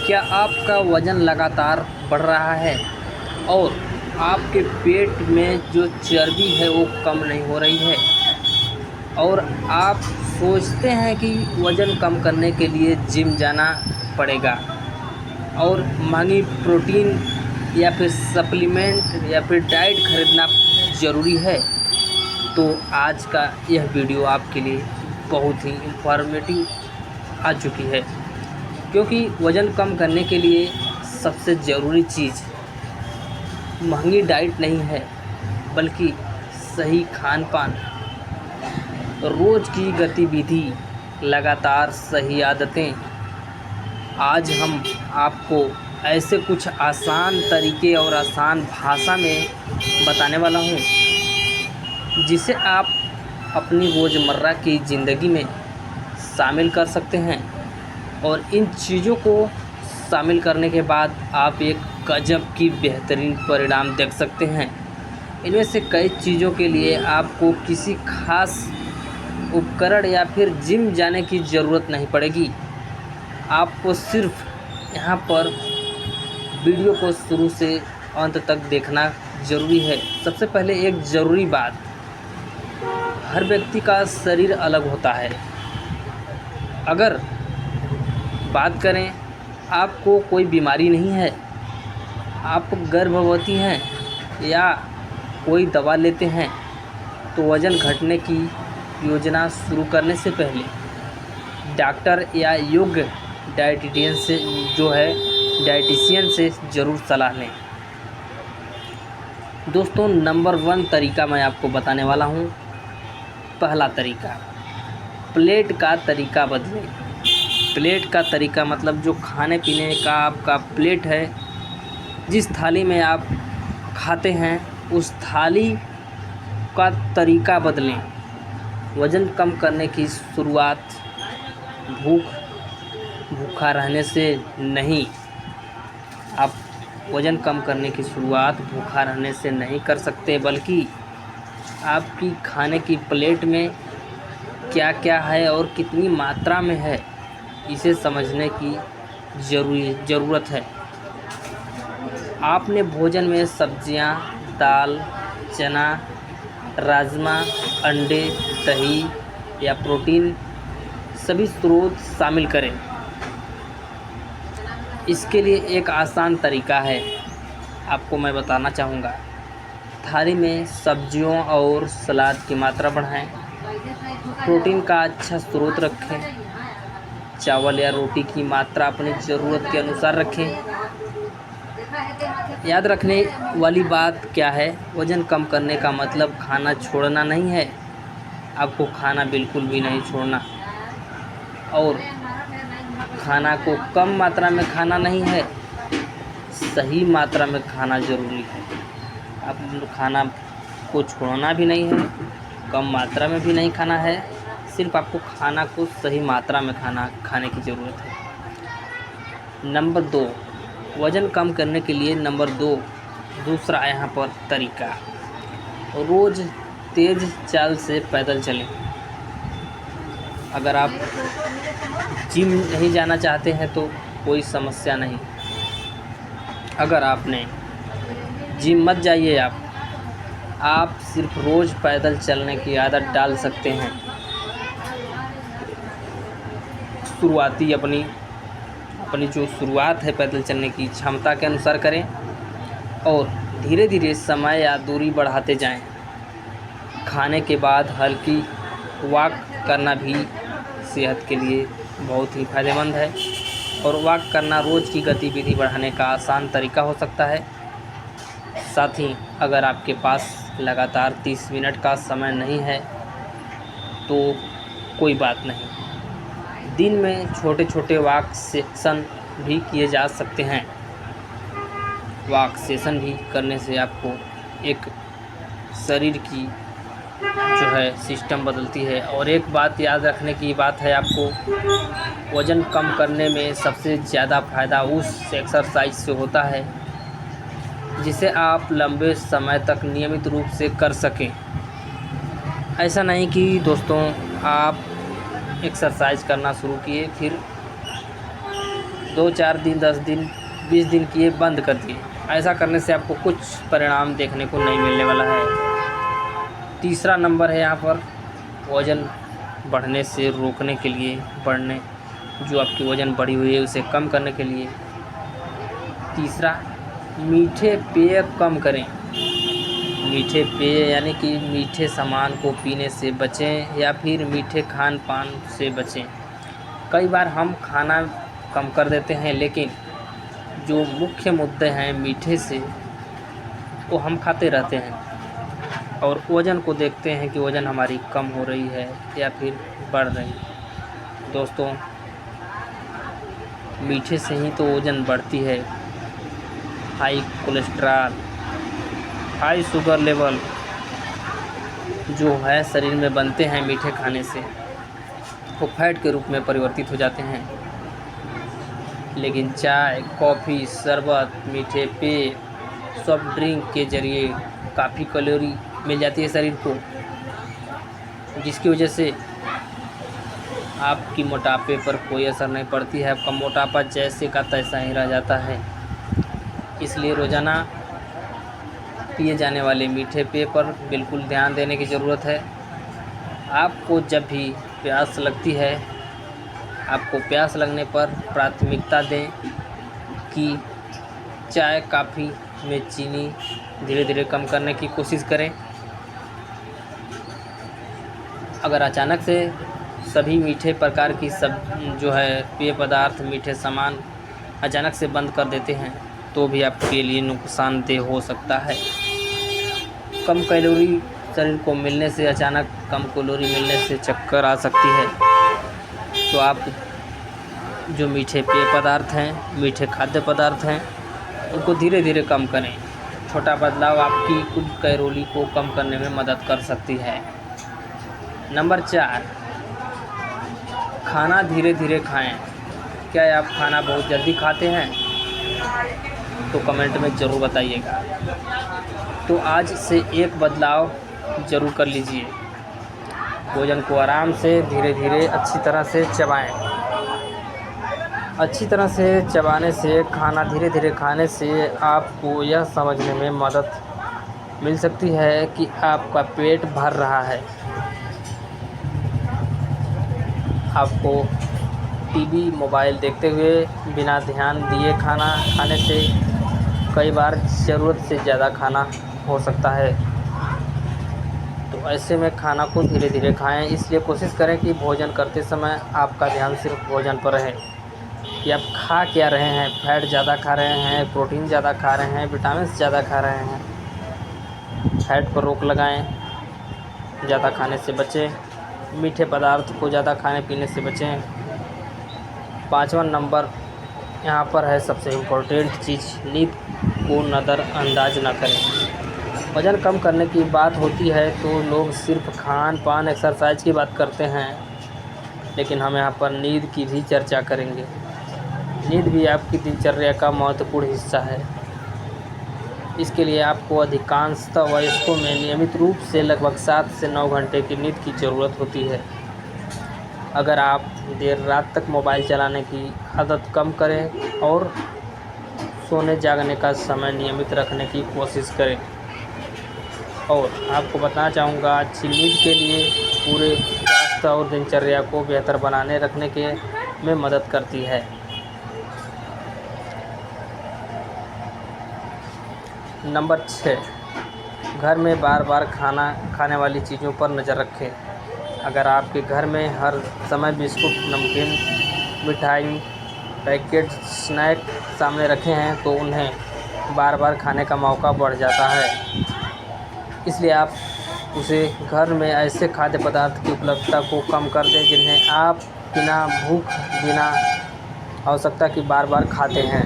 क्या आपका वज़न लगातार बढ़ रहा है और आपके पेट में जो चर्बी है वो कम नहीं हो रही है और आप सोचते हैं कि वज़न कम करने के लिए जिम जाना पड़ेगा और महंगी प्रोटीन या फिर सप्लीमेंट या फिर डाइट खरीदना ज़रूरी है, तो आज का यह वीडियो आपके लिए बहुत ही इन्फॉर्मेटिव आ चुकी है। क्योंकि वज़न कम करने के लिए सबसे ज़रूरी चीज़ महंगी डाइट नहीं है, बल्कि सही खान पान, रोज़ की गतिविधि, लगातार सही आदतें। आज हम आपको ऐसे कुछ आसान तरीके और आसान भाषा में बताने वाला हूँ जिसे आप अपनी रोज़मर्रा की ज़िंदगी में शामिल कर सकते हैं और इन चीज़ों को शामिल करने के बाद आप एक गजब की बेहतरीन परिणाम देख सकते हैं। इनमें से कई चीज़ों के लिए आपको किसी खास उपकरण या फिर जिम जाने की ज़रूरत नहीं पड़ेगी। आपको सिर्फ यहाँ पर वीडियो को शुरू से अंत तक देखना ज़रूरी है। सबसे पहले एक ज़रूरी बात, हर व्यक्ति का शरीर अलग होता है। अगर बात करें, आपको कोई बीमारी नहीं है, आप गर्भवती हैं या कोई दवा लेते हैं, तो वज़न घटने की योजना शुरू करने से पहले डॉक्टर या योग्य डाइटिशियन से ज़रूर सलाह लें। दोस्तों, नंबर 1 तरीका मैं आपको बताने वाला हूँ। पहला तरीका, प्लेट का तरीका बदलें। प्लेट का तरीका मतलब जो खाने पीने का आपका प्लेट है, जिस थाली में आप खाते हैं उस थाली का तरीका बदलें। वज़न कम करने की शुरुआत भूखा रहने से नहीं, आप वज़न कम करने की शुरुआत भूखा रहने से नहीं कर सकते, बल्कि आपकी खाने की प्लेट में क्या क्या है और कितनी मात्रा में है, इसे समझने की ज़रूरत है। आपने भोजन में सब्जियां, दाल, चना, राजमा, अंडे, दही या प्रोटीन सभी स्रोत शामिल करें। इसके लिए एक आसान तरीका है, आपको मैं बताना चाहूँगा। थाली में सब्जियों और सलाद की मात्रा बढ़ाएं। प्रोटीन का अच्छा स्रोत रखें। चावल या रोटी की मात्रा अपनी ज़रूरत के अनुसार रखें। याद रखने वाली बात क्या है, वज़न कम करने का मतलब खाना छोड़ना नहीं है। आपको खाना बिल्कुल भी नहीं छोड़ना और खाना को कम मात्रा में खाना नहीं है, सही मात्रा में खाना ज़रूरी है। आप खाना को छोड़ना भी नहीं है, कम मात्रा में भी नहीं खाना है, सिर्फ आपको खाना को सही मात्रा में खाने की ज़रूरत है। नंबर 2, वज़न कम करने के लिए दूसरा यहाँ पर तरीका, रोज़ तेज़ चाल से पैदल चलें। अगर आप जिम नहीं जाना चाहते हैं तो कोई समस्या नहीं। अगर आपने जिम मत जाइए, आप सिर्फ रोज़ पैदल चलने की आदत डाल सकते हैं। शुरुआती अपनी जो शुरुआत है पैदल चलने की क्षमता के अनुसार करें और धीरे धीरे समय या दूरी बढ़ाते जाएं। खाने के बाद हल्की वॉक करना भी सेहत के लिए बहुत ही फ़ायदेमंद है और वॉक करना रोज़ की गतिविधि बढ़ाने का आसान तरीका हो सकता है। साथ ही अगर आपके पास लगातार 30 मिनट का समय नहीं है तो कोई बात नहीं, दिन में छोटे छोटे वॉक सेशन भी किए जा सकते हैं। वॉक सेशन भी करने से आपको एक शरीर की जो है सिस्टम बदलती है। और एक बात याद रखने की बात है, आपको वज़न कम करने में सबसे ज़्यादा फ़ायदा उस एक्सरसाइज से होता है जिसे आप लंबे समय तक नियमित रूप से कर सकें। ऐसा नहीं कि दोस्तों आप एक्सरसाइज करना शुरू किए, फिर 2-4 दिन, 10 दिन, 20 दिन किए, बंद कर दिए। ऐसा करने से आपको कुछ परिणाम देखने को नहीं मिलने वाला है। तीसरा नंबर है यहाँ पर वज़न बढ़ने से रोकने के लिए, जो आपकी वज़न बढ़ी हुई है उसे कम करने के लिए। तीसरा, मीठे पेय कम करें। मीठे पेय यानी कि मीठे सामान को पीने से बचें या फिर मीठे खान पान से बचें। कई बार हम खाना कम कर देते हैं, लेकिन जो मुख्य मुद्दे हैं मीठे से, वो हम खाते रहते हैं और वज़न को देखते हैं कि वज़न हमारी कम हो रही है या फिर बढ़ रही है। दोस्तों, मीठे से ही तो वज़न बढ़ती है। High cholesterol, high sugar level जो है शरीर में बनते हैं मीठे खाने से, वो फैट के रूप में परिवर्तित हो जाते हैं। लेकिन चाय, कॉफ़ी, शरबत, मीठे पेय, सॉफ्ट ड्रिंक के ज़रिए काफ़ी कैलोरी मिल जाती है शरीर को, जिसकी वजह से आपकी मोटापे पर कोई असर नहीं पड़ती है। आपका मोटापा जैसे का तैसा ही रह जाता है। इसलिए रोज़ाना पिए जाने वाले मीठे पेय पर बिल्कुल ध्यान देने की ज़रूरत है। आपको जब भी प्यास लगती है, आपको प्यास लगने पर प्राथमिकता दें कि चाय, कॉफ़ी में चीनी धीरे धीरे कम करने की कोशिश करें। अगर अचानक से सभी मीठे प्रकार की जो है पेय पदार्थ, मीठे सामान अचानक से बंद कर देते हैं तो भी आपके लिए नुकसानदेह हो सकता है। कम कैलोरी शरीर को मिलने से, अचानक कम कैलोरी मिलने से चक्कर आ सकती है। तो आप जो मीठे पेय पदार्थ हैं, मीठे खाद्य पदार्थ हैं, उनको धीरे धीरे कम करें। छोटा बदलाव आपकी कुल कैलोरी को कम करने में मदद कर सकती है। नंबर 4, खाना धीरे धीरे खाएं। क्या आप खाना बहुत जल्दी खाते हैं? तो कमेंट में ज़रूर बताइएगा। तो आज से एक बदलाव ज़रूर कर लीजिए। भोजन को आराम से, धीरे धीरे, अच्छी तरह से चबाएं। अच्छी तरह से चबाने से, खाना धीरे धीरे खाने से आपको यह समझने में मदद मिल सकती है कि आपका पेट भर रहा है। आपको टीवी, मोबाइल देखते हुए बिना ध्यान दिए खाना खाने से कई बार ज़रूरत से ज़्यादा खाना हो सकता है। तो ऐसे में खाना को धीरे धीरे खाएं। इसलिए कोशिश करें कि भोजन करते समय आपका ध्यान सिर्फ भोजन पर रहे कि आप खा क्या रहे हैं। फैट ज़्यादा खा रहे हैं, प्रोटीन ज़्यादा खा रहे हैं, विटामिन ज़्यादा खा रहे हैं। फैट पर रोक लगाएं, ज़्यादा खाने से बचें, मीठे पदार्थ को ज़्यादा खाने पीने से बचें। 5वां नंबर यहाँ पर है सबसे इम्पोर्टेंट चीज़, नींद को नज़रअंदाज ना करें। वज़न कम करने की बात होती है तो लोग सिर्फ खान पान, एक्सरसाइज की बात करते हैं, लेकिन हम यहाँ पर नींद की भी चर्चा करेंगे। नींद भी आपकी दिनचर्या का महत्वपूर्ण हिस्सा है। इसके लिए आपको अधिकांशतः वयस्कों में नियमित रूप से लगभग 7 से 9 घंटे की नींद की ज़रूरत होती है। अगर आप देर रात तक मोबाइल चलाने की आदत कम करें और सोने जागने का समय नियमित रखने की कोशिश करें। और आपको बताना चाहूँगा, अच्छी नींद के लिए पूरे स्वास्थ्य और दिनचर्या को बेहतर बनाने रखने में मदद करती है। नंबर 6, घर में बार बार खाने वाली चीज़ों पर नज़र रखें। अगर आपके घर में हर समय बिस्कुट, नमकीन, मिठाई, पैकेट स्नैक सामने रखे हैं तो उन्हें बार बार खाने का मौका बढ़ जाता है। इसलिए आप उसे घर में ऐसे खाद्य पदार्थ की उपलब्धता को कम कर दें जिन्हें आप बिना भूख, बिना आवश्यकता की बार बार खाते हैं।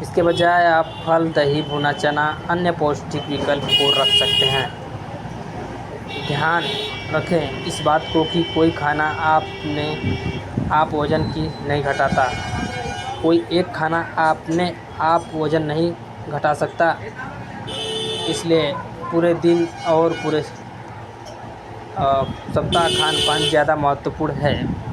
इसके बजाय आप फल, दही, भुना चना, अन्य पौष्टिक विकल्प को रख सकते हैं। ध्यान रखें इस बात को कि कोई खाना आप वज़न की नहीं घटाता। कोई एक खाना आप वज़न नहीं घटा सकता। इसलिए पूरे दिन और पूरे सप्ताह खान पान ज़्यादा महत्वपूर्ण है।